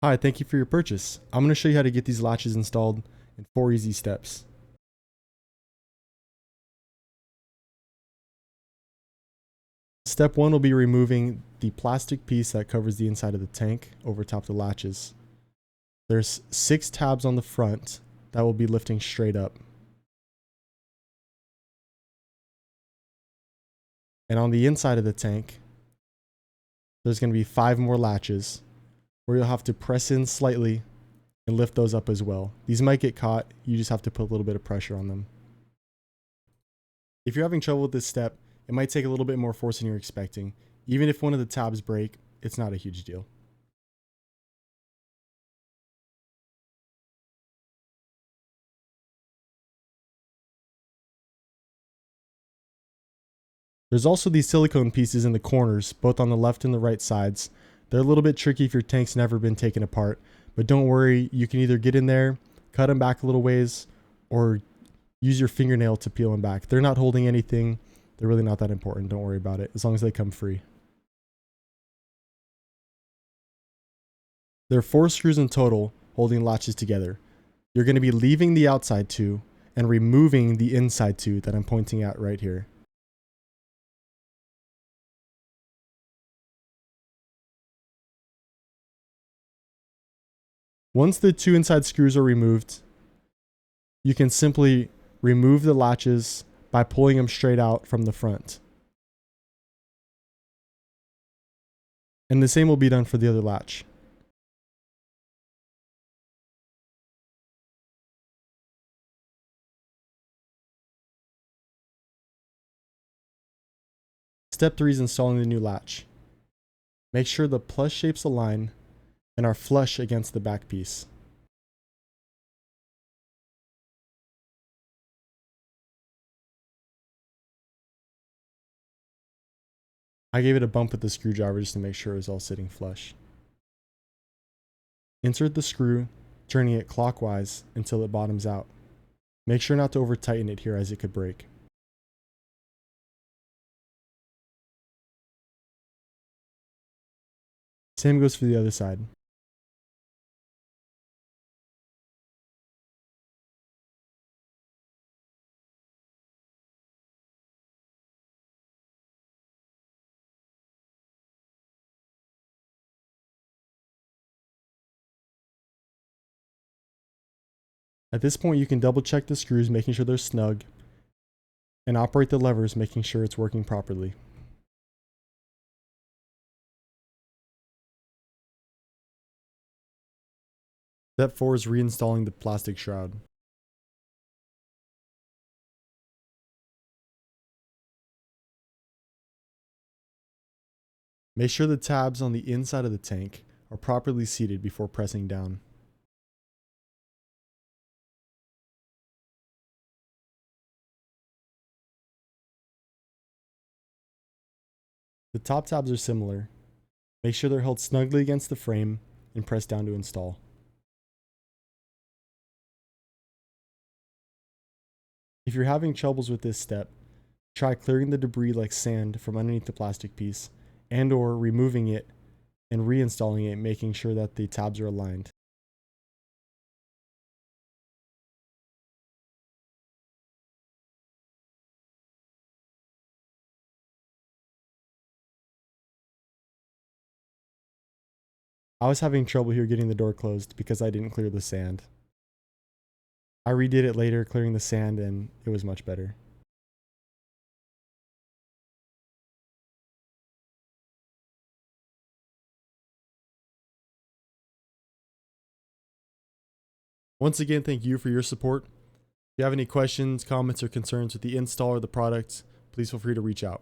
Hi, thank you for your purchase. I'm going to show you how to get these latches installed in 4 easy steps. Step 1 will be removing the plastic piece that covers the inside of the tank over top the latches. There's 6 tabs on the front that will be lifting straight up. And on the inside of the tank, there's going to be 5 more latches where you'll have to press in slightly and lift those up as well. These might get caught, you just have to put a little bit of pressure on them. If you're having trouble with this step, it might take a little bit more force than you're expecting. Even if one of the tabs break, it's not a huge deal. There's also these silicone pieces in the corners, both on the left and the right sides. They're a little bit tricky if your tank's never been taken apart, but don't worry, you can either get in there, cut them back a little ways, or use your fingernail to peel them back. They're not holding anything. They're really not that important. Don't worry about it, as long as they come free. There are 4 screws in total holding latches together. You're going to be leaving the outside 2 and removing the inside 2 that I'm pointing at right here. Once the 2 inside screws are removed, you can simply remove the latches by pulling them straight out from the front. And the same will be done for the other latch. Step 3 is installing the new latch. Make sure the plus shapes align and are flush against the back piece. I gave it a bump with the screwdriver just to make sure it was all sitting flush. Insert the screw, turning it clockwise until it bottoms out. Make sure not to over tighten it here as it could break. Same goes for the other side. At this point, you can double check the screws, making sure they're snug, and operate the levers, making sure it's working properly. Step 4 is reinstalling the plastic shroud. Make sure the tabs on the inside of the tank are properly seated before pressing down. The top tabs are similar. Make sure they're held snugly against the frame and press down to install. If you're having troubles with this step, try clearing the debris like sand from underneath the plastic piece and or removing it and reinstalling it, making sure that the tabs are aligned. I was having trouble here getting the door closed because I didn't clear the sand. I redid it later, clearing the sand, and it was much better. Once again, thank you for your support. If you have any questions, comments, or concerns with the install or the product, please feel free to reach out.